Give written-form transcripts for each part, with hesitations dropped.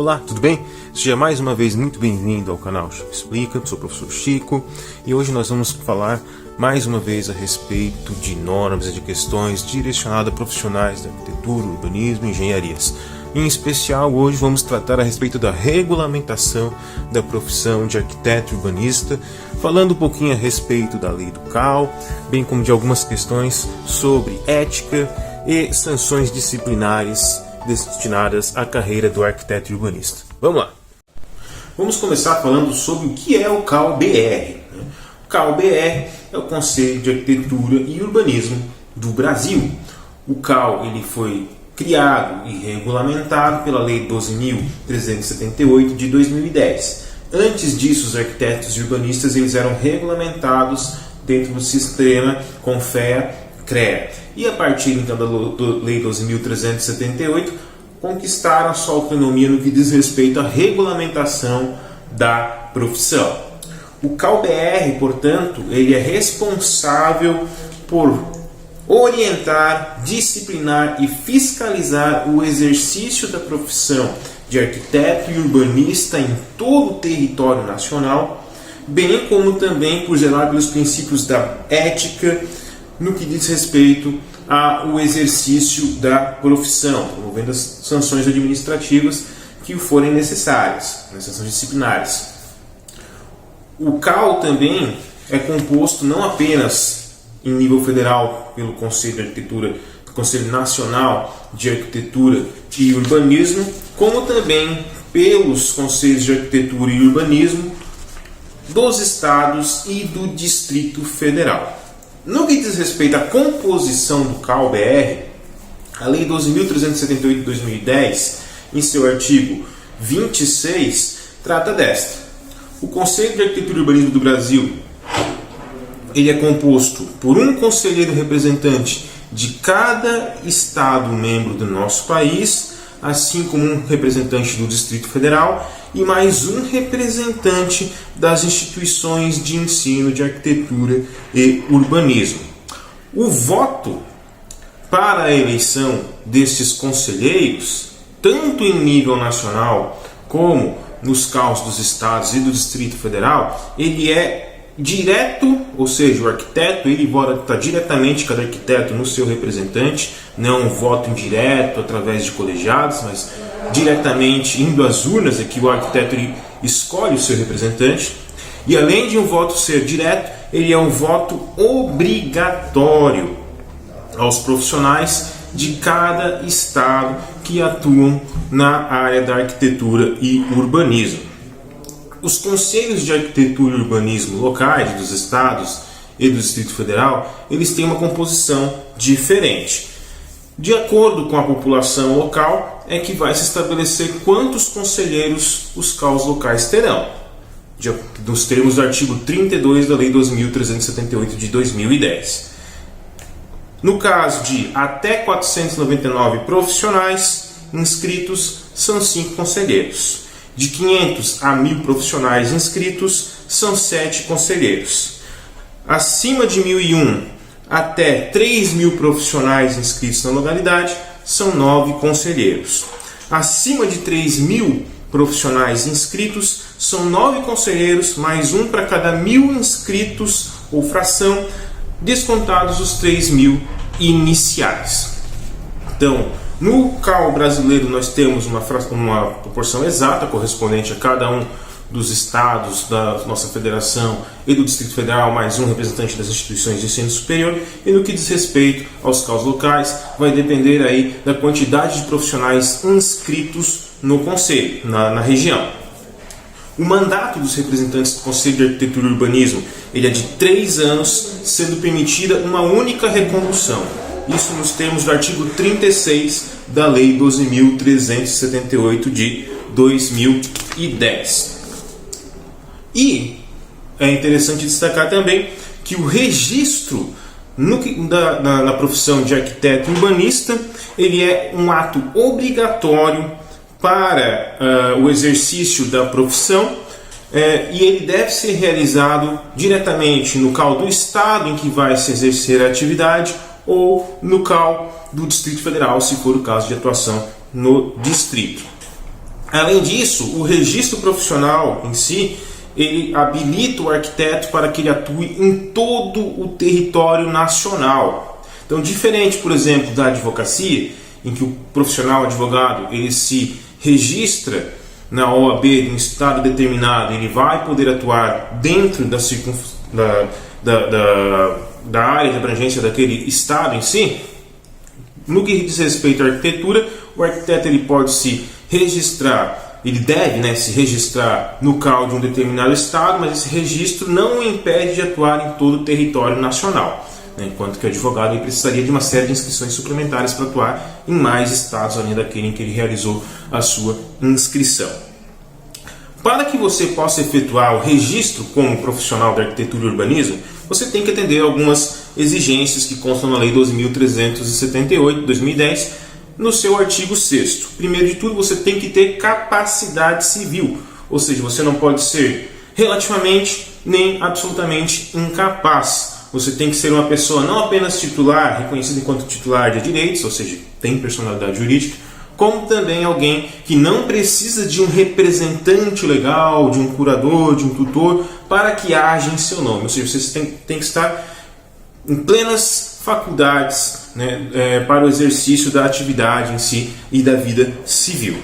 Olá, tudo bem? Seja mais uma vez muito bem-vindo ao canal Chico Explica. Sou o professor Chico e hoje nós vamos falar mais uma vez a respeito de normas e de questões direcionadas a profissionais da arquitetura, urbanismo e engenharias. Em especial, hoje vamos tratar a respeito da regulamentação da profissão de arquiteto e urbanista, falando um pouquinho a respeito da lei do CAL, bem como de algumas questões sobre ética e sanções disciplinares destinadas à carreira do arquiteto e urbanista. Vamos lá! Vamos começar falando sobre o que é o CAL-BR. O CAL-BR é o Conselho de Arquitetura e Urbanismo do Brasil. O CAL ele foi criado e regulamentado pela Lei 12.378 de 2010. Antes disso, os arquitetos e urbanistas eles eram regulamentados dentro do sistema CONFEA-CREA. E a partir então da Lei 12.378, conquistaram a sua autonomia no que diz respeito à regulamentação da profissão. O CAL-BR, portanto, ele é responsável por orientar, disciplinar e fiscalizar o exercício da profissão de arquiteto e urbanista em todo o território nacional, bem como também por zelar pelos princípios da ética no que diz respeito ao exercício da profissão, promovendo as sanções administrativas que forem necessárias, as sanções disciplinares. O CAL também é composto não apenas em nível federal pelo Conselho de Arquitetura, Conselho Nacional de Arquitetura e Urbanismo, como também pelos Conselhos de Arquitetura e Urbanismo dos estados e do Distrito Federal. No que diz respeito à composição do CAL-BR, a Lei 12.378 de 2010, em seu artigo 26, trata desta. O Conselho de Arquitetura e Urbanismo do Brasil ele é composto por um conselheiro representante de cada estado membro do nosso país, assim como um representante do Distrito Federal e mais um representante das instituições de ensino de arquitetura e urbanismo. O voto para a eleição destes conselheiros, tanto em nível nacional como nos CAUs dos estados e do Distrito Federal, ele é direto, ou seja, o arquiteto ele vota diretamente, cada arquiteto no seu representante, não um voto indireto através de colegiados, mas diretamente indo às urnas, é que o arquiteto ele escolhe o seu representante. E além de um voto ser direto, ele é um voto obrigatório aos profissionais de cada estado que atuam na área da arquitetura e urbanismo. Os conselhos de arquitetura e urbanismo locais dos estados e do Distrito Federal, eles têm uma composição diferente. De acordo com a população local, é que vai se estabelecer quantos conselheiros os CAUs locais terão, nos termos do artigo 32 da Lei 12.378 de 2010. No caso de até 499 profissionais inscritos, são 5 conselheiros. De 500 a 1.000 profissionais inscritos, são 7 conselheiros. Acima de 1.001 até 3.000 profissionais inscritos na localidade, são 9 conselheiros. Acima de 3.000 profissionais inscritos, são 9 conselheiros, mais um para cada 1.000 inscritos ou fração, descontados os 3.000 iniciais. Então, no CAL brasileiro nós temos uma proporção exata correspondente a cada um dos estados da nossa federação e do Distrito Federal, mais um representante das instituições de ensino superior, e no que diz respeito aos CAUs locais, vai depender aí da quantidade de profissionais inscritos no conselho, na região. O mandato dos representantes do Conselho de Arquitetura e Urbanismo ele é de 3 anos, sendo permitida uma única recondução. Isso nos termos do artigo 36 da Lei 12.378 de 2010. E é interessante destacar também que o registro na profissão de arquiteto e urbanista ele é um ato obrigatório para o exercício da profissão e ele deve ser realizado diretamente no CAU do estado em que vai se exercer a atividade ou no CAU do Distrito Federal, se for o caso de atuação no distrito. Além disso, o registro profissional em si, ele habilita o arquiteto para que ele atue em todo o território nacional. Então, diferente, por exemplo, da advocacia, em que o profissional advogado ele se registra na OAB de um estado determinado, ele vai poder atuar dentro da área de abrangência daquele estado em si. No que diz respeito à arquitetura, o arquiteto ele pode se registrar, ele deve, se registrar no CAU de um determinado estado, mas esse registro não o impede de atuar em todo o território nacional, enquanto que o advogado ele precisaria de uma série de inscrições suplementares para atuar em mais estados além daquele em que ele realizou a sua inscrição. Para que você possa efetuar o registro como profissional de arquitetura e urbanismo, você tem que atender algumas exigências que constam na Lei 12.378 de 2010, no seu artigo 6º. Primeiro de tudo, você tem que ter capacidade civil, ou seja, você não pode ser relativamente nem absolutamente incapaz. Você tem que ser uma pessoa não apenas titular, reconhecida enquanto titular de direitos, ou seja, tem personalidade jurídica, como também alguém que não precisa de um representante legal, de um curador, de um tutor, para que haja em seu nome. Ou seja, você tem que estar em plenas faculdades para o exercício da atividade em si e da vida civil.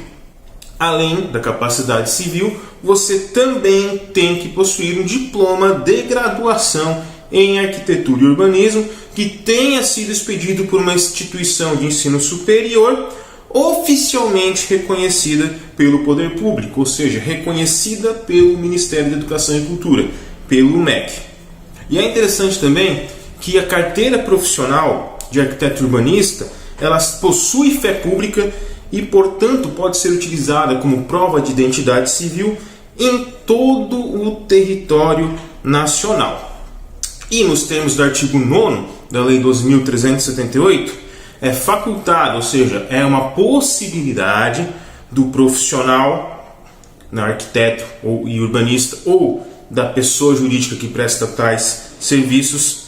Além da capacidade civil, você também tem que possuir um diploma de graduação em arquitetura e urbanismo que tenha sido expedido por uma instituição de ensino superior oficialmente reconhecida pelo poder público, ou seja, reconhecida pelo Ministério da Educação e Cultura, pelo MEC. E é interessante também que a carteira profissional de arquiteto urbanista, ela possui fé pública e, portanto, pode ser utilizada como prova de identidade civil em todo o território nacional. E nos termos do artigo 9º da Lei 12.378, é facultado, ou seja, é uma possibilidade do profissional, arquiteto e urbanista, ou da pessoa jurídica que presta tais serviços,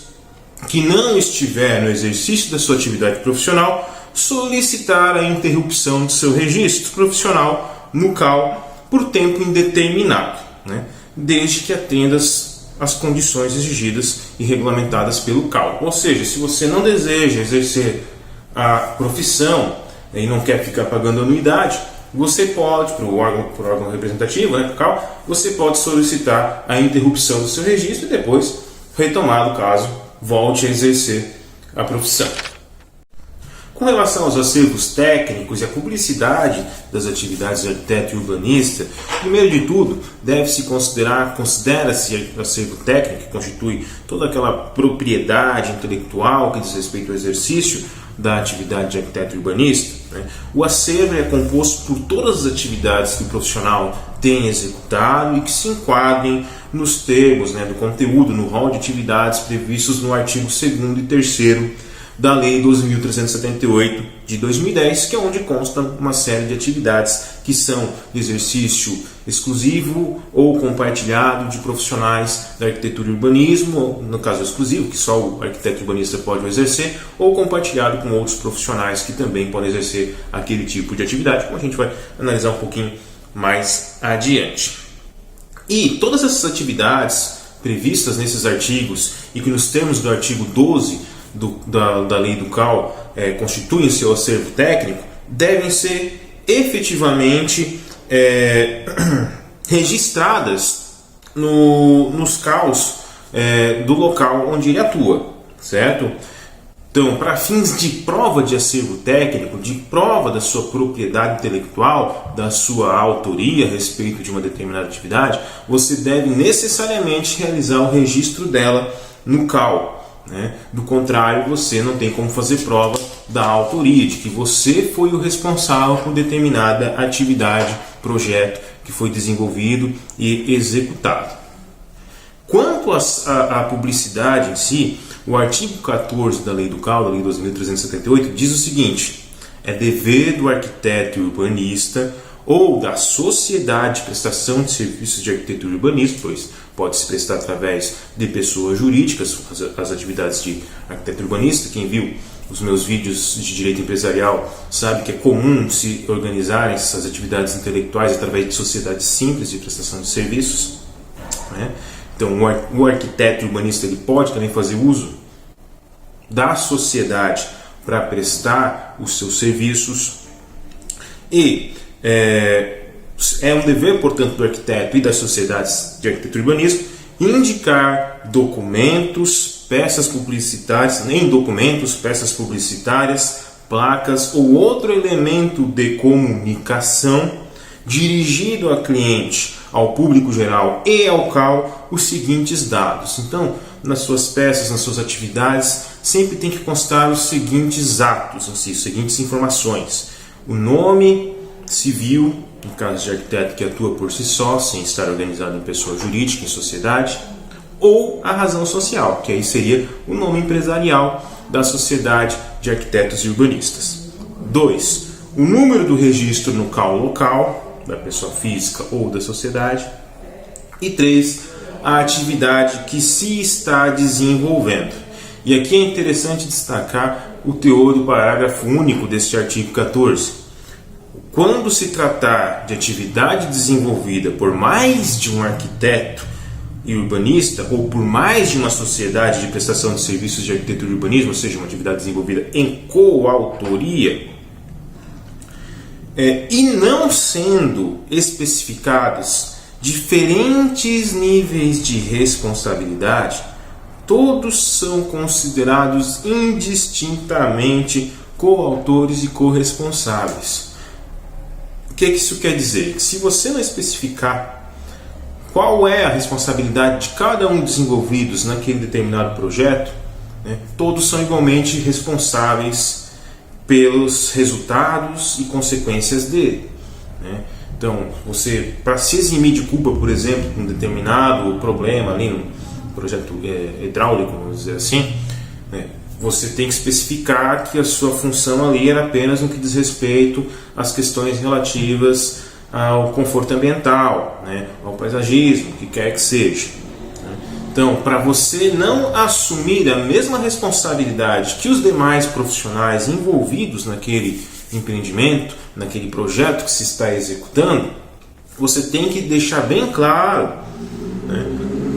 que não estiver no exercício da sua atividade profissional, solicitar a interrupção de seu registro profissional no CAU por tempo indeterminado, desde que atenda as condições exigidas e regulamentadas pelo CAU. Ou seja, se você não deseja exercer a profissão e não quer ficar pagando anuidade, você pode, por órgão representativo, CAU, você pode solicitar a interrupção do seu registro e depois retomado caso volte a exercer a profissão. Com relação aos acervos técnicos e a publicidade das atividades de arquiteto e urbanista, primeiro de tudo, considera-se acervo técnico, que constitui toda aquela propriedade intelectual que diz respeito ao exercício da atividade de arquiteto e urbanista. O acervo é composto por todas as atividades que o profissional tem executado e que se enquadrem nos termos do conteúdo, no rol de atividades previstos no artigo 2º e 3º da Lei 12.378 de 2010, que é onde consta uma série de atividades que são de exercício exclusivo ou compartilhado de profissionais da arquitetura e urbanismo, ou, no caso exclusivo, que só o arquiteto urbanista pode exercer, ou compartilhado com outros profissionais que também podem exercer aquele tipo de atividade, como a gente vai analisar um pouquinho mais adiante. E todas essas atividades previstas nesses artigos e que nos termos do artigo 12 da lei do CAU constituem seu acervo técnico, devem ser efetivamente registradas nos CAUs do local onde ele atua, certo? Então, para fins de prova de acervo técnico, de prova da sua propriedade intelectual, da sua autoria a respeito de uma determinada atividade, você deve necessariamente realizar o registro dela no CAU. Do contrário, você não tem como fazer prova da autoria, de que você foi o responsável por determinada atividade, projeto que foi desenvolvido e executado. Quanto à publicidade em si, o artigo 14 da Lei do CAU, da Lei 12.378, diz o seguinte: é dever do arquiteto e urbanista ou da sociedade de prestação de serviços de arquitetura e urbanismo, pois pode-se prestar através de pessoas jurídicas as atividades de arquiteto urbanista. Quem viu os meus vídeos de direito empresarial sabe que é comum se organizarem essas atividades intelectuais através de sociedades simples de prestação de serviços, né? Então o arquiteto e urbanista ele pode também fazer uso da sociedade para prestar os seus serviços, e é um dever, portanto, do arquiteto e das sociedades de arquitetura e urbanismo indicar documentos, peças publicitárias, peças publicitárias, placas ou outro elemento de comunicação dirigido ao cliente, ao público geral e ao CAL os seguintes dados. Então, nas suas peças, nas suas atividades, sempre tem que constar os seguintes atos, assim, as seguintes informações: o nome civil, no caso de arquiteto que atua por si só, sem estar organizado em pessoa jurídica, em sociedade, ou a razão social, que aí seria o nome empresarial da sociedade de arquitetos e urbanistas. 2. O número do registro no CAL local, da pessoa física ou da sociedade. E 3. A atividade que se está desenvolvendo. E aqui é interessante destacar o teor do parágrafo único deste artigo 14. Quando se tratar de atividade desenvolvida por mais de um arquiteto e urbanista, ou por mais de uma sociedade de prestação de serviços de arquitetura e urbanismo, ou seja, uma atividade desenvolvida em coautoria, e não sendo especificados diferentes níveis de responsabilidade, todos são considerados indistintamente coautores e corresponsáveis. O que isso quer dizer? Que se você não especificar qual é a responsabilidade de cada um dos envolvidos naquele determinado projeto, né, todos são igualmente responsáveis pelos resultados e consequências dele, né? Então, você, para se eximir de culpa, por exemplo, um determinado problema ali no projeto hidráulico, vamos dizer assim, né, você tem que especificar que a sua função ali era apenas no que diz respeito às questões relativas ao conforto ambiental, né, ao paisagismo, o que quer que seja. Então, para você não assumir a mesma responsabilidade que os demais profissionais envolvidos naquele empreendimento, naquele projeto que se está executando, você tem que deixar bem claro, né,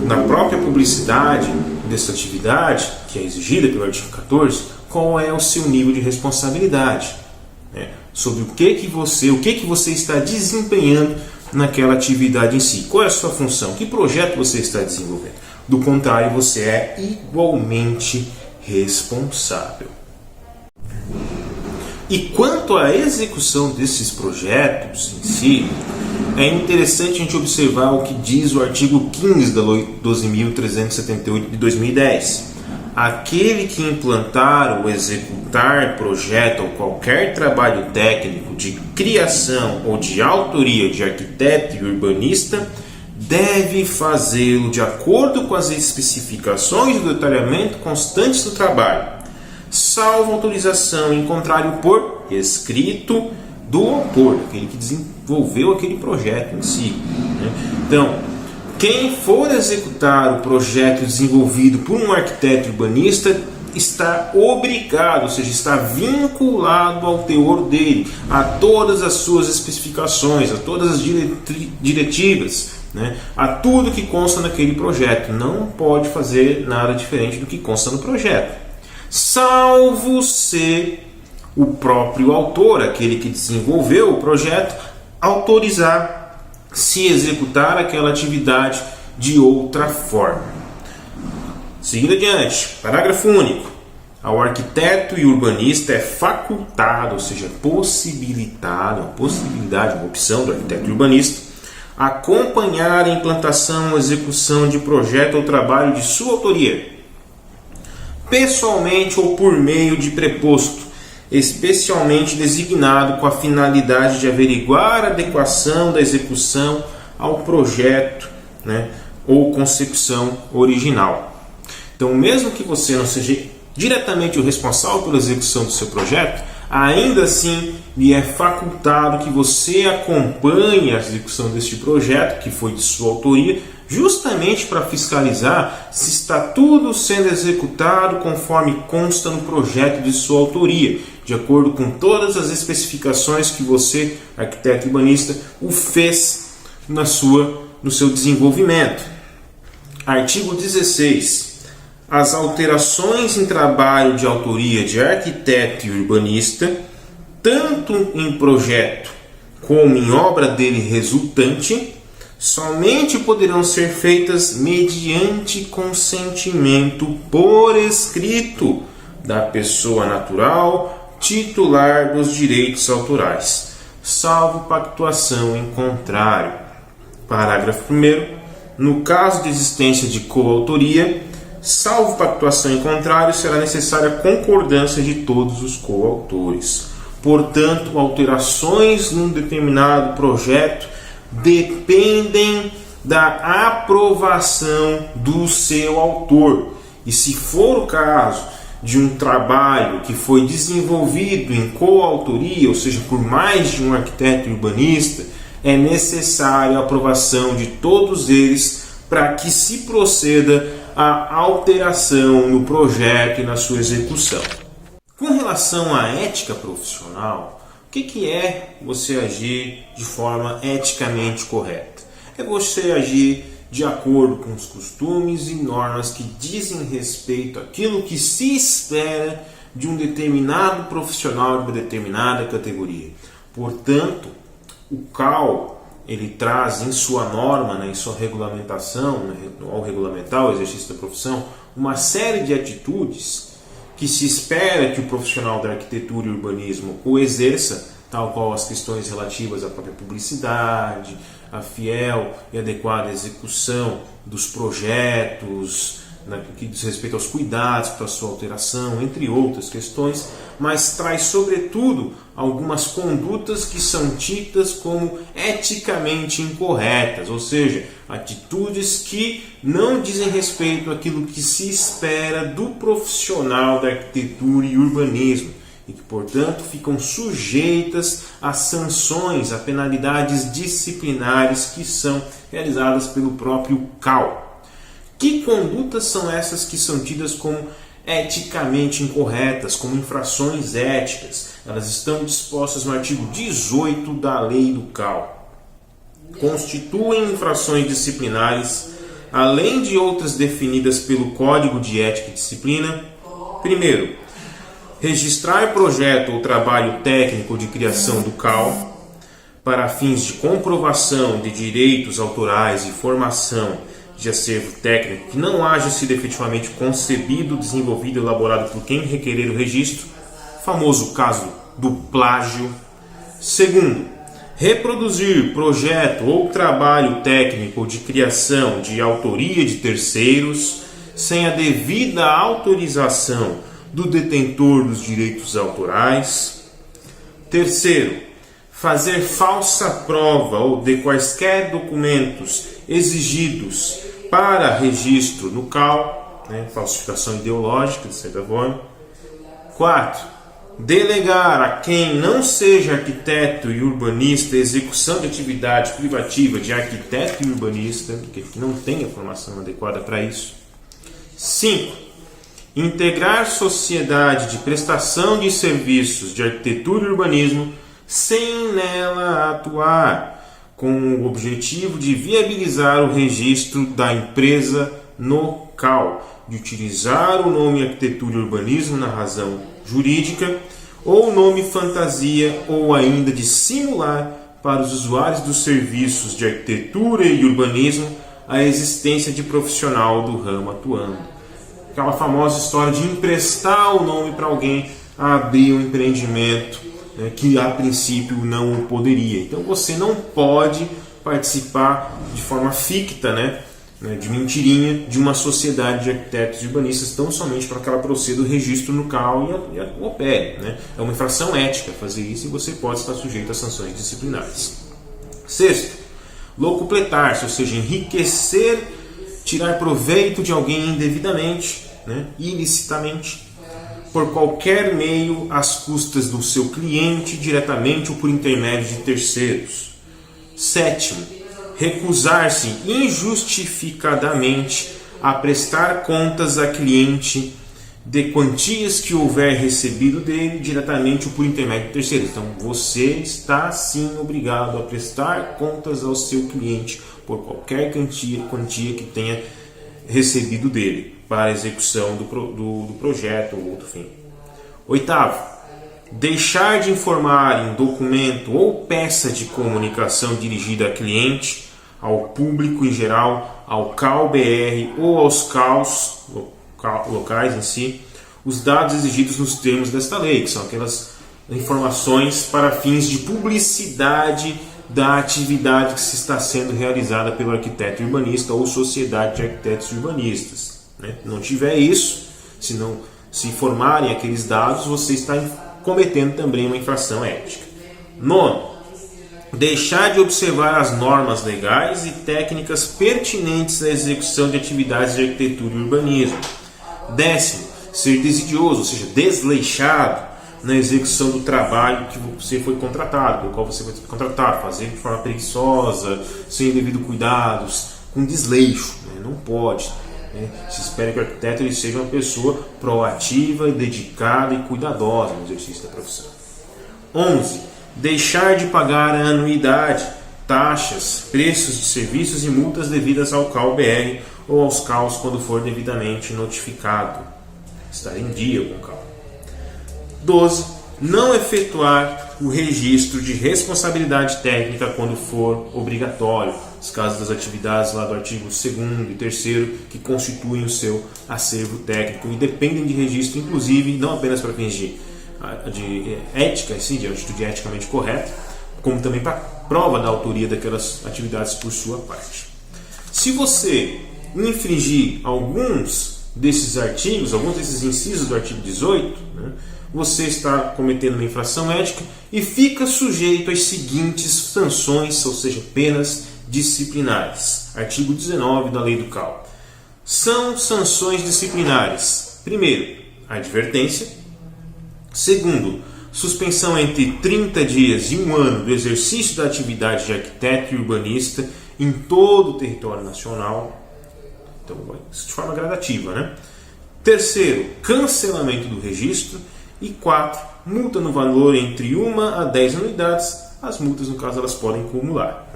na própria publicidade dessa atividade, que é exigida pelo artigo 14, qual é o seu nível de responsabilidade, né, sobre o que você está desempenhando naquela atividade em si, qual é a sua função, que projeto você está desenvolvendo. Do contrário, você é igualmente responsável. E quanto à execução desses projetos em si, é interessante a gente observar o que diz o artigo 15 da Lei 12.378 de 2010. Aquele que implantar ou executar projeto ou qualquer trabalho técnico de criação ou de autoria de arquiteto e urbanista deve fazê-lo de acordo com as especificações do detalhamento constantes do trabalho, salvo autorização em contrário por escrito do autor, aquele que desenvolveu aquele projeto em si, né? Então, quem for executar o projeto desenvolvido por um arquiteto urbanista está obrigado, ou seja, está vinculado ao teor dele, a todas as suas especificações, a todas as diretivas, né, a tudo que consta naquele projeto. Não pode fazer nada diferente do que consta no projeto, salvo se o próprio autor, aquele que desenvolveu o projeto, autorizar se executar aquela atividade de outra forma. Seguindo adiante, parágrafo único. Ao arquiteto e urbanista é facultado, ou seja, possibilitado, uma opção do arquiteto e urbanista, acompanhar a implantação ou execução de projeto ou trabalho de sua autoria, pessoalmente ou por meio de preposto, especialmente designado com a finalidade de averiguar a adequação da execução ao projeto, né, ou concepção original. Então, mesmo que você não seja diretamente o responsável pela execução do seu projeto, ainda assim lhe é facultado que você acompanhe a execução deste projeto, que foi de sua autoria, justamente para fiscalizar se está tudo sendo executado conforme consta no projeto de sua autoria, de acordo com todas as especificações que você, arquiteto urbanista, o fez no seu desenvolvimento. Artigo 16. As alterações em trabalho de autoria de arquiteto e urbanista, tanto em projeto como em obra dele resultante, somente poderão ser feitas mediante consentimento por escrito da pessoa natural titular dos direitos autorais, salvo pactuação em contrário. Parágrafo 1º. No caso de existência de coautoria, salvo pactuação em contrário, será necessária a concordância de todos os coautores. Portanto, alterações num determinado projeto dependem da aprovação do seu autor. E se for o caso de um trabalho que foi desenvolvido em coautoria, ou seja, por mais de um arquiteto e urbanista, é necessária a aprovação de todos eles para que se proceda à alteração no projeto e na sua execução. Com relação à ética profissional, o que é você agir de forma eticamente correta? É você agir de acordo com os costumes e normas que dizem respeito àquilo que se espera de um determinado profissional de uma determinada categoria. Portanto, o CAL ele traz em sua norma, em sua regulamentação, ao regulamentar o exercício da profissão, uma série de atitudes que se espera que o profissional da arquitetura e urbanismo o exerça, tal qual as questões relativas à própria publicidade, a fiel e adequada execução dos projetos, que diz respeito aos cuidados para a sua alteração, entre outras questões, mas traz sobretudo algumas condutas que são tidas como eticamente incorretas, ou seja, atitudes que não dizem respeito àquilo que se espera do profissional da arquitetura e urbanismo e que, portanto, ficam sujeitas a sanções, a penalidades disciplinares que são realizadas pelo próprio CAL. Que condutas são essas que são tidas como eticamente incorretas, como infrações éticas? Elas estão dispostas no artigo 18 da lei do CAL. Constituem infrações disciplinares, além de outras definidas pelo Código de Ética e Disciplina. Primeiro, registrar projeto ou trabalho técnico de criação do CAL para fins de comprovação de direitos autorais e formação de acervo técnico que não haja sido efetivamente concebido, desenvolvido e elaborado por quem requerer o registro, famoso caso do plágio. Segundo, reproduzir projeto ou trabalho técnico de criação de autoria de terceiros sem a devida autorização do detentor dos direitos autorais. Terceiro, fazer falsa prova ou de quaisquer documentos exigidos para registro no CAL, falsificação ideológica, de certa forma. 4. Delegar a quem não seja arquiteto e urbanista a execução de atividade privativa de arquiteto e urbanista, que não tenha formação adequada para isso. 5. Integrar sociedade de prestação de serviços de arquitetura e urbanismo sem nela atuar, com o objetivo de viabilizar o registro da empresa no CAL, de utilizar o nome arquitetura e urbanismo na razão jurídica, ou o nome fantasia, ou ainda de simular para os usuários dos serviços de arquitetura e urbanismo a existência de profissional do ramo atuando. Aquela famosa história de emprestar o nome para alguém abrir um empreendimento que a princípio não o poderia. Então você não pode participar de forma ficta, de mentirinha, de uma sociedade de arquitetos e urbanistas tão somente para que ela proceda o registro no CAL e opere. É uma infração ética fazer isso e você pode estar sujeito a sanções disciplinares. Sexto, locupletar-se, ou seja, enriquecer, tirar proveito de alguém indevidamente, ilicitamente. por qualquer meio às custas do seu cliente, diretamente ou por intermédio de terceiros. Sétimo, recusar-se injustificadamente a prestar contas a cliente de quantias que houver recebido dele diretamente ou por intermédio de terceiros. Então, você está sim obrigado a prestar contas ao seu cliente por qualquer quantia que tenha recebido dele para a execução do projeto ou outro fim. Oitavo, deixar de informar em documento ou peça de comunicação dirigida a cliente, ao público em geral, ao CAL-BR ou aos CAUs locais em si, os dados exigidos nos termos desta lei, que são aquelas informações para fins de publicidade da atividade que se está sendo realizada pelo arquiteto urbanista ou sociedade de arquitetos urbanistas. Não tiver isso, se informarem aqueles dados, você está cometendo também uma infração ética. Nono, deixar de observar as normas legais e técnicas pertinentes à execução de atividades de arquitetura e urbanismo. Décimo, ser desidioso, ou seja, desleixado na execução do trabalho que você foi contratado, pelo qual você foi contratado, fazer de forma preguiçosa, sem devido cuidados, com desleixo. Não pode. Se espera que o arquiteto ele seja uma pessoa proativa, dedicada e cuidadosa no exercício da profissão. 11. Deixar de pagar a anuidade, taxas, preços de serviços e multas devidas ao CAL-BR ou aos CAUs quando for devidamente notificado. Estar em dia com o CAL. 12. Não efetuar o registro de responsabilidade técnica quando for obrigatório, nos casos das atividades lá do artigo 2º e 3º que constituem o seu acervo técnico e dependem de registro, inclusive, não apenas para fins de ética, sim, de atitude eticamente correta, como também para prova da autoria daquelas atividades por sua parte. Se você infringir alguns desses artigos, alguns desses incisos do artigo 18, você está cometendo uma infração ética e fica sujeito às seguintes sanções, ou seja, penas disciplinares. Artigo 19 da Lei do CAL. São sanções disciplinares. Primeiro, advertência. Segundo, suspensão entre 30 dias e 1 ano do exercício da atividade de arquiteto e urbanista em todo o território nacional. Então, isso de forma gradativa, Terceiro, cancelamento do registro. E 4, multa no valor entre 1 a 10 anuidades. As multas, no caso, elas podem acumular.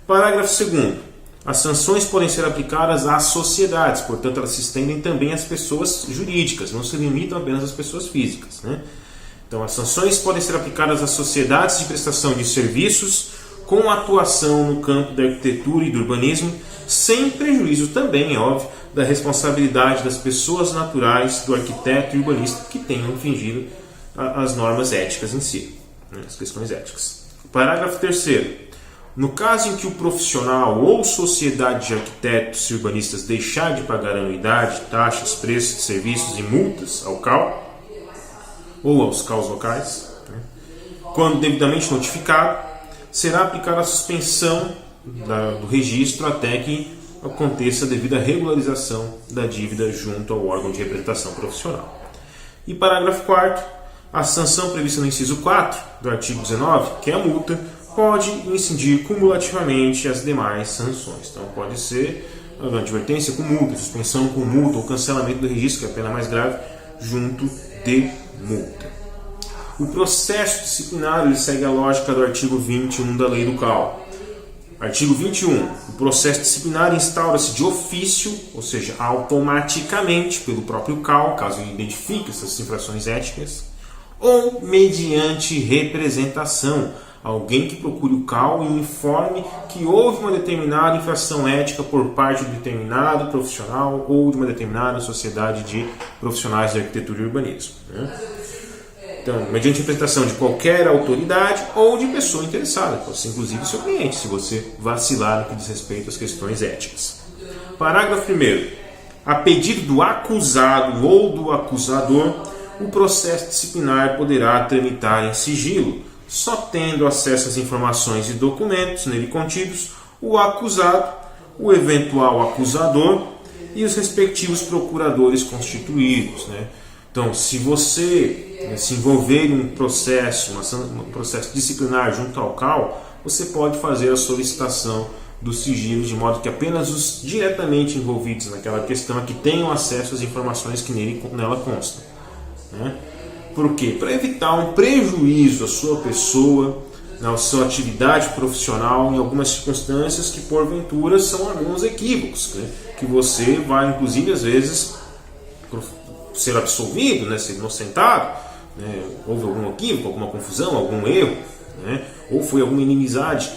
Parágrafo 2º. As sanções podem ser aplicadas às sociedades, portanto, elas se estendem também às pessoas jurídicas, não se limitam apenas às pessoas físicas. Então, as sanções podem ser aplicadas às sociedades de prestação de serviços com atuação no campo da arquitetura e do urbanismo, sem prejuízo também, é óbvio, da responsabilidade das pessoas naturais, do arquiteto e urbanista que tenham infringido as normas éticas em si, as questões éticas. Parágrafo 3º. No caso em que o profissional ou sociedade de arquitetos e urbanistas deixar de pagar anuidade, taxas, preços de serviços e multas ao CAL ou aos CAUs locais, quando devidamente notificado, será aplicada a suspensão do registro até que aconteça a devida regularização da dívida junto ao órgão de representação profissional. E parágrafo 4º, a sanção prevista no inciso 4 do artigo 19, que é a multa, pode incidir cumulativamente as demais sanções. Então pode ser uma advertência com multa, suspensão com multa ou cancelamento do registro, que é a pena mais grave, junto de multa. O processo disciplinar ele segue a lógica do artigo 21 da Lei do CAL. Artigo 21. O processo disciplinar instaura-se de ofício, ou seja, automaticamente pelo próprio CAL, caso ele identifique essas infrações éticas, ou mediante representação, alguém que procure o CAL e informe que houve uma determinada infração ética por parte de determinado profissional ou de uma determinada sociedade de profissionais de arquitetura e urbanismo. Então, mediante representação de qualquer autoridade ou de pessoa interessada, pode ser inclusive seu cliente, se você vacilar no que diz respeito às questões éticas. Parágrafo 1º. A pedido do acusado ou do acusador, o processo disciplinar poderá tramitar em sigilo, só tendo acesso às informações e documentos nele contidos o acusado, o eventual acusador e os respectivos procuradores constituídos. Então, se você se envolver em um processo disciplinar junto ao CAL, você pode fazer a solicitação do sigilo, de modo que apenas os diretamente envolvidos naquela questão é que tenham acesso às informações que nela constam. Né? Por quê? Para evitar um prejuízo à sua pessoa, na sua atividade profissional, em algumas circunstâncias que porventura são alguns equívocos, né? Que você vai, inclusive, às vezes, ser absolvido, né? Ser inocentado, né? Houve algum equívoco, alguma confusão, algum erro, né? Ou foi alguma inimizade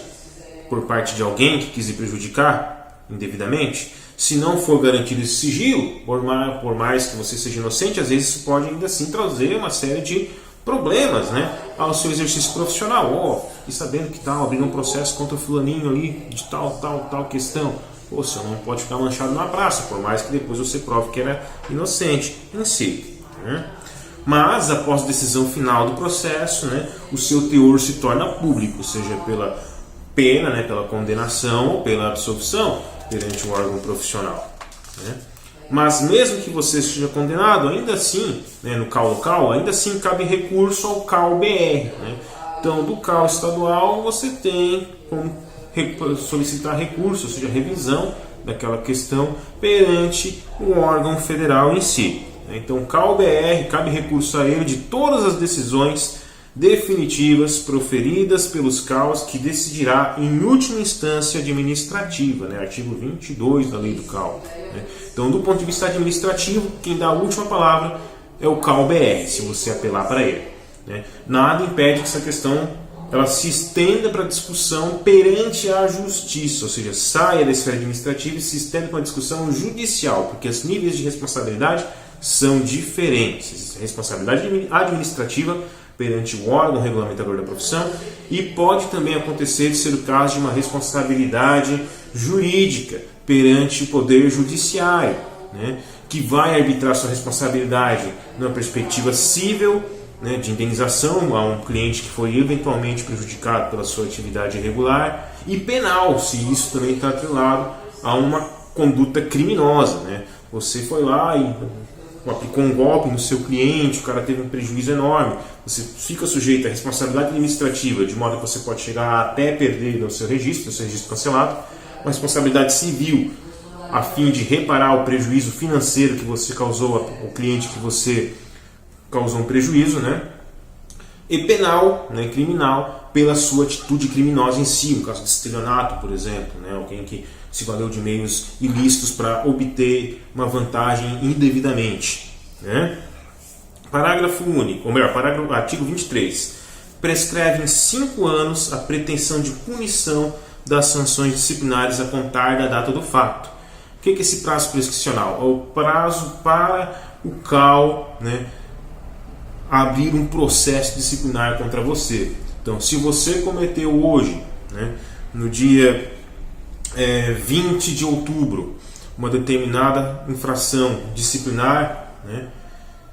por parte de alguém que quis lhe prejudicar indevidamente. Se não for garantido esse sigilo, por mais que você seja inocente, às vezes isso pode ainda assim trazer uma série de problemas, né, ao seu exercício profissional. E sabendo que tal, abrindo um processo contra o fulaninho ali de tal questão. Pô, você não pode ficar manchado na praça, por mais que depois você prove que era inocente em si. Né? Mas, após a decisão final do processo, né, o seu teor se torna público, seja pela pena, né, pela condenação ou pela absolvição perante um órgão profissional. Né? Mas mesmo que você seja condenado, ainda assim, né, no CAL local, ainda assim cabe recurso ao CAL-BR. Né? Então, do CAL estadual, você tem como solicitar recurso, ou seja, revisão daquela questão perante o órgão federal em si. Então, o CAL-BR, cabe recurso a ele de todas as decisões definitivas proferidas pelos CAUs, que decidirá em última instância administrativa, né? Artigo 22 da lei do CAU. Né? Então, do ponto de vista administrativo, quem dá a última palavra é o CAU-BR, se você apelar para ele. Né? Nada impede que essa questão ela se estenda para discussão perante a justiça, ou seja, saia da esfera administrativa e se estenda para uma discussão judicial, porque os níveis de responsabilidade são diferentes. Responsabilidade administrativa perante o órgão regulamentador da profissão, e pode também acontecer de ser o caso de uma responsabilidade jurídica perante o poder judiciário, né, que vai arbitrar sua responsabilidade numa perspectiva civil, né, de indenização a um cliente que foi eventualmente prejudicado pela sua atividade irregular, e penal, se isso também está atrelado a uma conduta criminosa. Né. Você foi lá e aplicou um golpe no seu cliente, o cara teve um prejuízo enorme, você fica sujeito à responsabilidade administrativa, de modo que você pode chegar até perder o seu registro cancelado, uma responsabilidade civil, a fim de reparar o prejuízo financeiro que você causou ao cliente que você causou um prejuízo, né? E penal, né, criminal, pela sua atitude criminosa em si, no caso de estelionato, por exemplo, né, alguém que se valeu de meios ilícitos para obter uma vantagem indevidamente. Né? Parágrafo único, ou melhor, artigo 23. Prescreve em 5 anos a pretensão de punição das sanções disciplinares a contar da data do fato. O que é esse prazo prescricional? É o prazo para o CAU, né, abrir um processo disciplinar contra você. Então, se você cometeu hoje, né, no dia 20 de outubro, uma determinada infração disciplinar, né,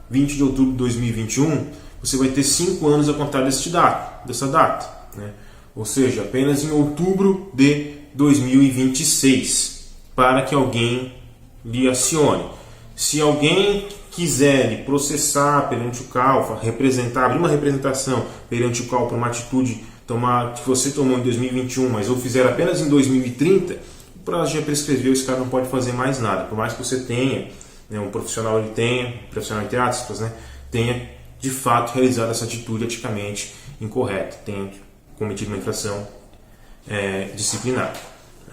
20 de outubro de 2021, você vai ter 5 anos a contar dessa data. Né? Ou seja, apenas em outubro de 2026, para que alguém lhe acione. Se alguém quiser lhe processar perante o CAU, abrir uma representação perante o CAU por uma atitude que você tomou em 2021, mas ou fizer apenas em 2030, o prazo já prescreveu, esse cara não pode fazer mais nada. Por mais que você tenha, né, um profissional entre aspas, né, tenha de fato realizado essa atitude eticamente incorreta, tenha cometido uma infração disciplinar.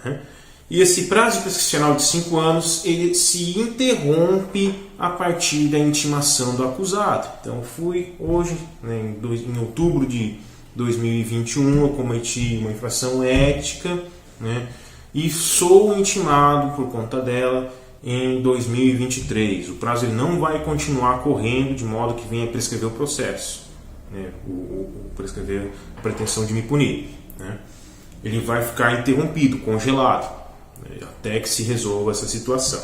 Né? E esse prazo prescricional de 5 anos, ele se interrompe a partir da intimação do acusado. Então, fui hoje, né, em outubro de 2021, eu cometi uma infração ética, né, e sou intimado por conta dela em 2023. O prazo ele não vai continuar correndo de modo que venha prescrever o processo, né, prescrever a pretensão de me punir. Né. Ele vai ficar interrompido, congelado, né, até que se resolva essa situação.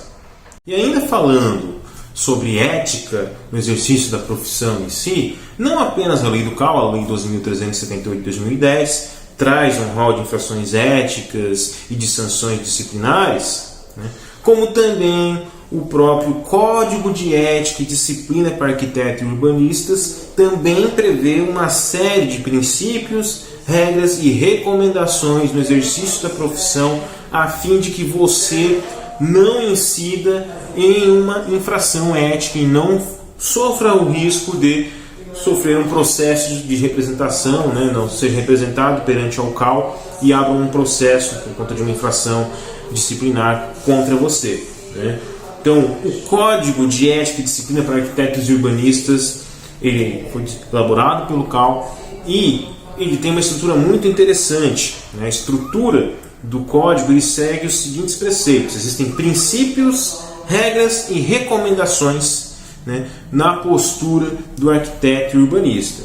E ainda falando sobre ética no exercício da profissão em si, não apenas a lei do CAU, a lei 12.378 de 2010, traz um rol de infrações éticas e de sanções disciplinares, né, como também o próprio Código de Ética e Disciplina para Arquitetos e Urbanistas também prevê uma série de princípios, regras e recomendações no exercício da profissão, a fim de que você não incida em uma infração ética e não sofra o risco de sofrer um processo de representação, né? Não seja representado perante ao CAL e abra um processo por conta de uma infração disciplinar contra você, né? Então, o Código de Ética e Disciplina para Arquitetos e Urbanistas, ele foi elaborado pelo CAL e ele tem uma estrutura muito interessante, né? A estrutura do código ele segue os seguintes preceitos: existem princípios, regras e recomendações, né, na postura do arquiteto e urbanista.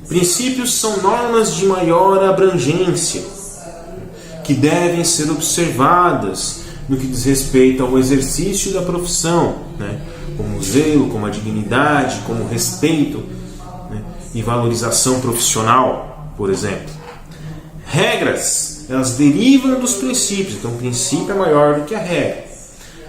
Princípios são normas de maior abrangência que devem ser observadas no que diz respeito ao exercício da profissão, né, como o zelo, como a dignidade, como o respeito, né, e valorização profissional, por exemplo. Regras, elas derivam dos princípios, então o princípio é maior do que a regra.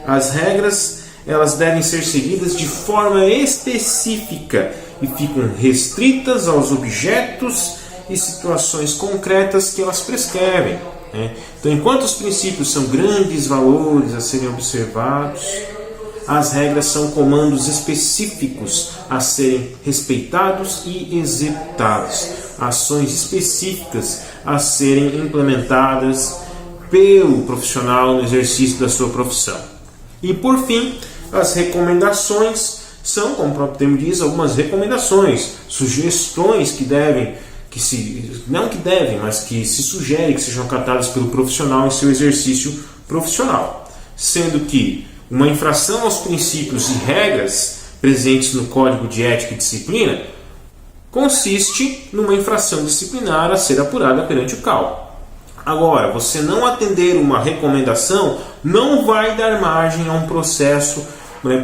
As regras, elas devem ser seguidas de forma específica e ficam restritas aos objetos e situações concretas que elas prescrevem, né? Então, enquanto os princípios são grandes valores a serem observados, as regras são comandos específicos a serem respeitados e executados, ações específicas a serem implementadas pelo profissional no exercício da sua profissão. E por fim, as recomendações são, como o próprio termo diz, algumas recomendações, sugestões mas que se sugere que sejam acatadas pelo profissional em seu exercício profissional, sendo que uma infração aos princípios e regras presentes no Código de Ética e Disciplina consiste numa infração disciplinar a ser apurada perante o CAL. Agora, você não atender uma recomendação não vai dar margem a um processo, né,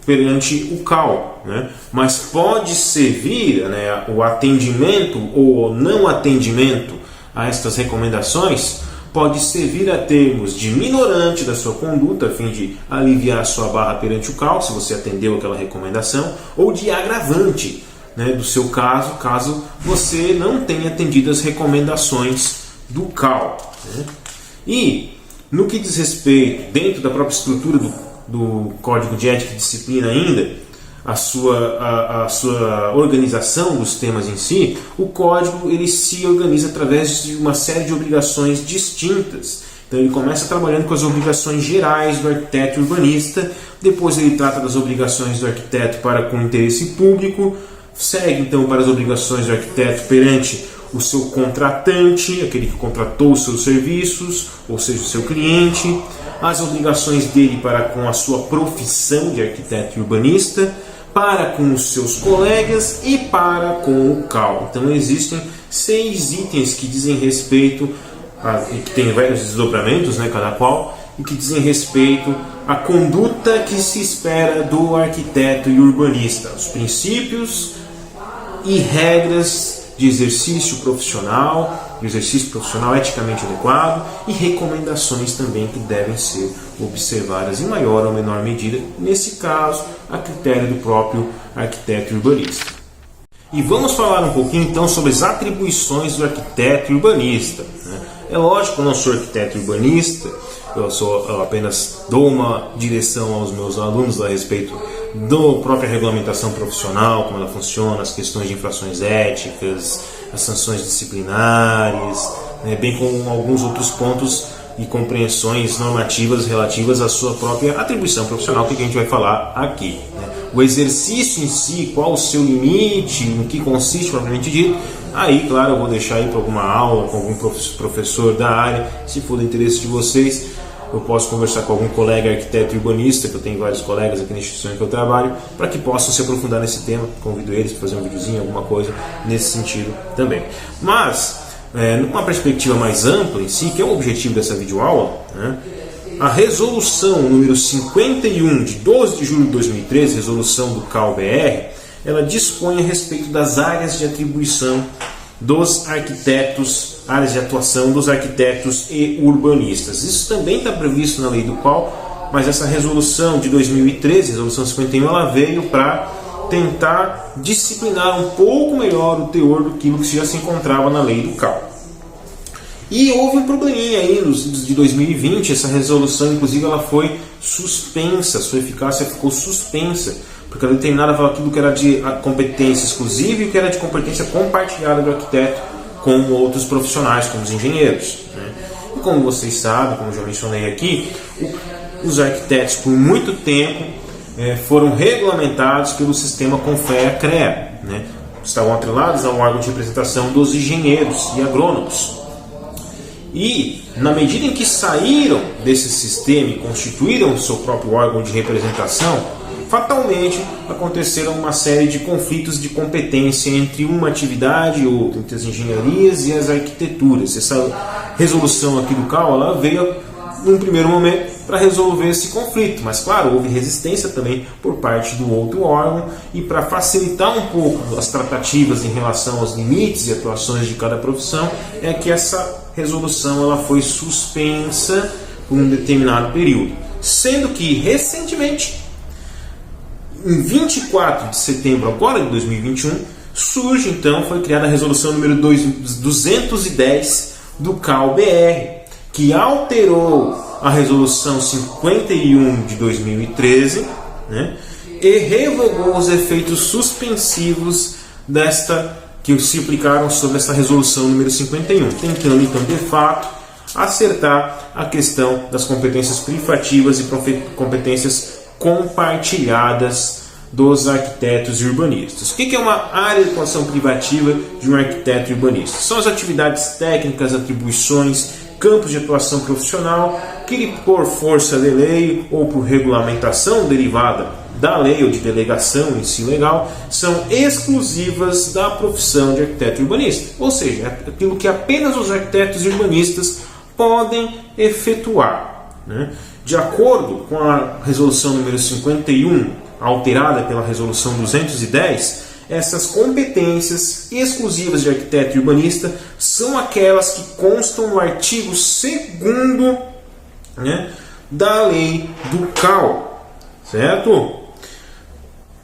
perante o CAL, né? Mas pode servir, né, o atendimento ou o não atendimento a estas recomendações pode servir a termos de minorante da sua conduta, a fim de aliviar a sua barra perante o CAL, se você atendeu aquela recomendação, ou de agravante, né, do seu caso, caso você não tenha atendido as recomendações do CAL, né? E no que diz respeito, dentro da própria estrutura do Código de Ética e Disciplina ainda, a sua organização dos temas em si, o código ele se organiza através de uma série de obrigações distintas. Então ele começa trabalhando com as obrigações gerais do arquiteto e urbanista, depois ele trata das obrigações do arquiteto para com o interesse público, segue então para as obrigações do arquiteto perante o seu contratante, aquele que contratou os seus serviços, ou seja, o seu cliente, as obrigações dele para com a sua profissão de arquiteto e urbanista, para com os seus colegas e para com o CAL. Então existem 6 itens que dizem respeito, que tem vários desdobramentos, né, cada qual, e que dizem respeito à conduta que se espera do arquiteto e urbanista, os princípios e regras de exercício profissional eticamente adequado e recomendações também que devem ser observadas em maior ou menor medida, nesse caso, a critério do próprio arquiteto e urbanista. E vamos falar um pouquinho então sobre as atribuições do arquiteto e urbanista, né? É lógico que eu não sou arquiteto e urbanista, eu apenas dou uma direção aos meus alunos a respeito da própria regulamentação profissional, como ela funciona, as questões de infrações éticas, as sanções disciplinares, né, bem como alguns outros pontos e compreensões normativas relativas à sua própria atribuição profissional, que a gente vai falar aqui, né? O exercício em si, qual o seu limite, no que consiste propriamente dito, aí, claro, eu vou deixar aí para alguma aula com algum professor da área, se for do interesse de vocês. Eu posso conversar com algum colega arquiteto e urbanista, que eu tenho vários colegas aqui na instituição em que eu trabalho, para que possam se aprofundar nesse tema. Convido eles para fazer um videozinho, alguma coisa nesse sentido também. Mas, numa perspectiva mais ampla em si, que é o objetivo dessa videoaula, né, a resolução número 51 de 12 de julho de 2013, resolução do CAL-BR, ela dispõe a respeito das áreas de atribuição dos arquitetos, áreas de atuação dos arquitetos e urbanistas. Isso também está previsto na lei do CAL, mas essa resolução de 2013, resolução 51, ela veio para tentar disciplinar um pouco melhor o teor do que já se encontrava na lei do CAL. E houve um probleminha aí de 2020, essa resolução inclusive ela foi suspensa, sua eficácia ficou suspensa, porque ela determinava aquilo que era de competência exclusiva e o que era de competência compartilhada do arquiteto com outros profissionais, como os engenheiros, né? E como vocês sabem, como já mencionei aqui, os arquitetos por muito tempo foram regulamentados pelo sistema CONFEA-CREA, né? Estavam atrelados ao órgão de representação dos engenheiros e agrônomos. E, na medida em que saíram desse sistema e constituíram o seu próprio órgão de representação, fatalmente aconteceram uma série de conflitos de competência entre uma atividade e outra, entre as engenharias e as arquiteturas. Essa resolução aqui do CAL ela veio, num primeiro momento, para resolver esse conflito, mas claro, houve resistência também por parte do outro órgão, e para facilitar um pouco as tratativas em relação aos limites e atuações de cada profissão, é que essa resolução ela foi suspensa por um determinado período, sendo que recentemente, em 24 de setembro agora de 2021, surge então, foi criada a resolução número 210 do CAL-BR, que alterou a resolução 51 de 2013, né, e revogou os efeitos suspensivos que se aplicaram sobre essa resolução número 51, tentando então de fato acertar a questão das competências privativas e competências compartilhadas dos arquitetos e urbanistas. O que é uma área de atuação privativa de um arquiteto e urbanista? São as atividades técnicas, atribuições, campos de atuação profissional que, por força de lei ou por regulamentação derivada da lei ou de delegação em si legal, são exclusivas da profissão de arquiteto e urbanista. Ou seja, é aquilo que apenas os arquitetos e urbanistas podem efetuar, né? De acordo com a resolução número 51, alterada pela resolução 210, essas competências exclusivas de arquiteto e urbanista são aquelas que constam no artigo 2º, né, da lei do CAL, certo?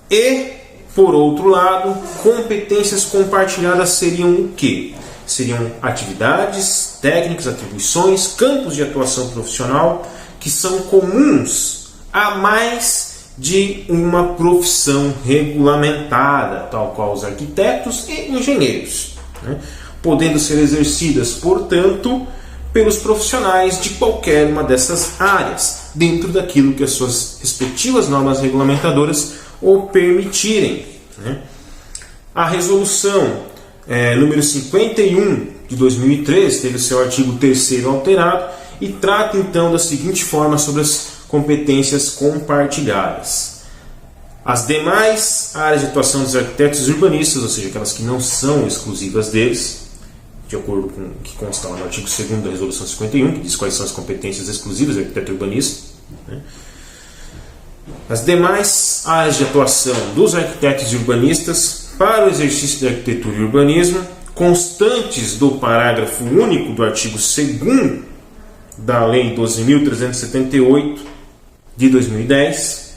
E, por outro lado, competências compartilhadas seriam o quê? Seriam atividades, técnicas, atribuições, campos de atuação profissional que são comuns a mais de uma profissão regulamentada, tal qual os arquitetos e engenheiros, né? Podendo ser exercidas, portanto, pelos profissionais de qualquer uma dessas áreas, dentro daquilo que as suas respectivas normas regulamentadoras o permitirem, né? A resolução número 51 de 2013 teve o seu artigo 3º alterado e trata então da seguinte forma sobre as competências compartilhadas. As demais áreas de atuação dos arquitetos e urbanistas, ou seja, aquelas que não são exclusivas deles, de acordo com o que consta lá no artigo 2º da resolução 51, que diz quais são as competências exclusivas do arquiteto e urbanista, né? As demais áreas de atuação dos arquitetos e urbanistas para o exercício da arquitetura e urbanismo, constantes do parágrafo único do artigo 2º da Lei 12.378 de 2010,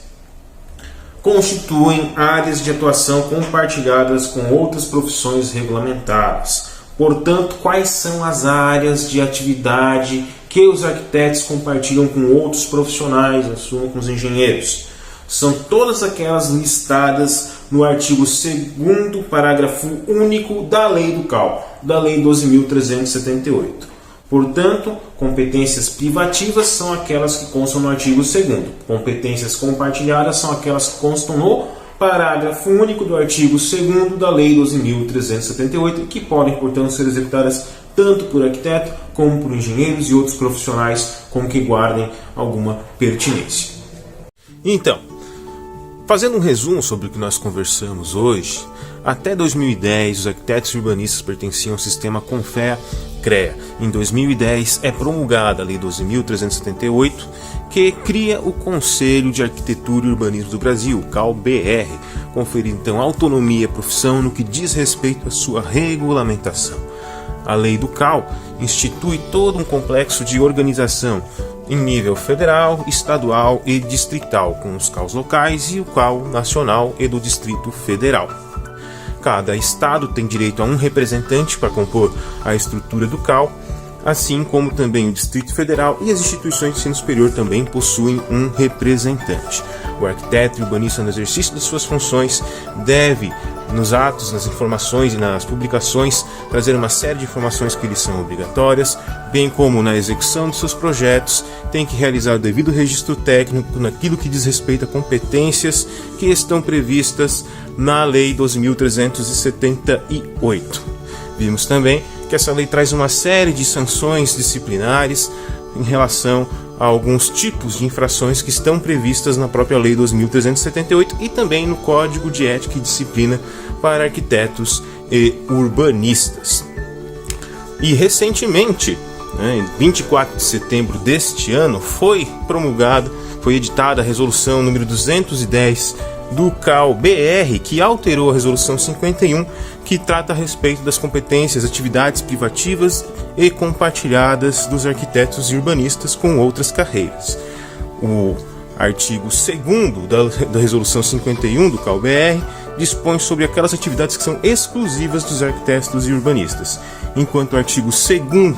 constituem áreas de atuação compartilhadas com outras profissões regulamentadas. Portanto, quais são as áreas de atividade que os arquitetos compartilham com outros profissionais, assumam com os engenheiros? São todas aquelas listadas no artigo 2º, parágrafo único da Lei do CAL, da Lei 12.378. Portanto, competências privativas são aquelas que constam no artigo 2º. Competências compartilhadas são aquelas que constam no parágrafo único do artigo 2º da Lei 12.378, que podem, portanto, ser executadas tanto por arquiteto como por engenheiros e outros profissionais com que guardem alguma pertinência. Então, fazendo um resumo sobre o que nós conversamos hoje, até 2010 os arquitetos e urbanistas pertenciam ao sistema CONFEA-CREA. Em 2010 é promulgada a Lei 12.378, que cria o Conselho de Arquitetura e Urbanismo do Brasil, o CAL-BR, conferindo então autonomia à profissão no que diz respeito à sua regulamentação. A Lei do CAL institui todo um complexo de organização em nível federal, estadual e distrital, com os CAUs locais e o CAU nacional e do Distrito Federal. Cada estado tem direito a um representante para compor a estrutura do CAU, assim como também o Distrito Federal e as instituições de ensino superior também possuem um representante. O arquiteto e urbanista, no exercício de suas funções, deve, nos atos, nas informações e nas publicações, trazer uma série de informações que lhes são obrigatórias, bem como na execução de seus projetos, tem que realizar o devido registro técnico naquilo que diz respeito a competências que estão previstas na Lei 12.378. Vimos também que essa lei traz uma série de sanções disciplinares em relação a alguns tipos de infrações que estão previstas na própria Lei 2.378 e também no Código de Ética e Disciplina para arquitetos e urbanistas. E recentemente, em 24 de setembro deste ano, foi editada a resolução número 210 do CAU-BR, que alterou a resolução 51, que trata a respeito das competências, atividades privativas e compartilhadas dos arquitetos e urbanistas com outras carreiras. O artigo 2º da resolução 51 do CAU-BR dispõe sobre aquelas atividades que são exclusivas dos arquitetos e urbanistas, enquanto o artigo 2º,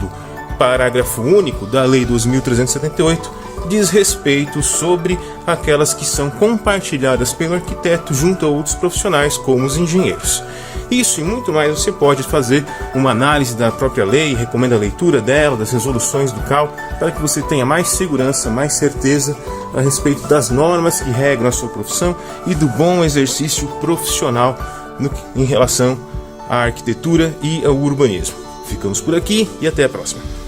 parágrafo único da Lei 2.378, diz respeito sobre aquelas que são compartilhadas pelo arquiteto junto a outros profissionais, como os engenheiros. Isso e muito mais você pode fazer uma análise da própria lei, recomendo a leitura dela, das resoluções do CAU, para que você tenha mais segurança, mais certeza a respeito das normas que regram a sua profissão e do bom exercício profissional em relação à arquitetura e ao urbanismo. Ficamos por aqui e até a próxima.